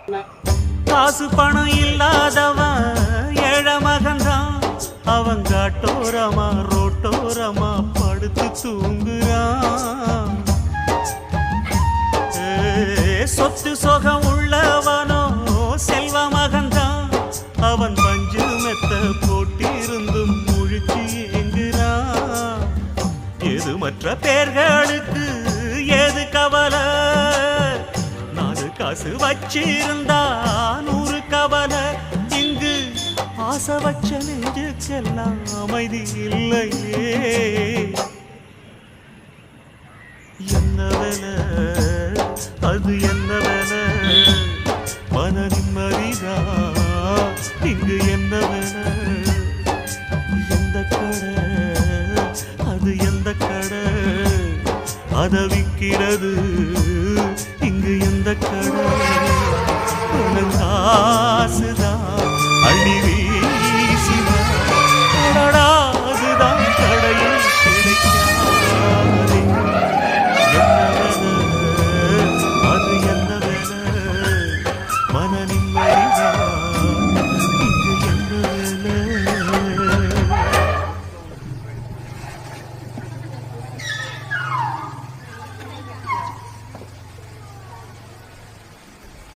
காசு பணம் இல்லாதவன் ஏழை மகன்தான். அவன் காட்டோரமா ரோட்டோரமா படுத்து தூங்குறான். சொத்து சொகம் உள்ளவனோ செல்வ மகன்தான். அவன் பஞ்சு மெத்த போட்டிருந்தும் முழிச்சு ஏங்குறான். எது மற்ற பேர்களுக்கு ஏது கவலை? நாலு காசு வச்சிருந்தா 100 கவலை. இங்கு ஆசை வச்ச நெஞ்சுக்கெல்லாம் அமைதி இல்லையே. என்ன வேலை அது என்ன வேலை?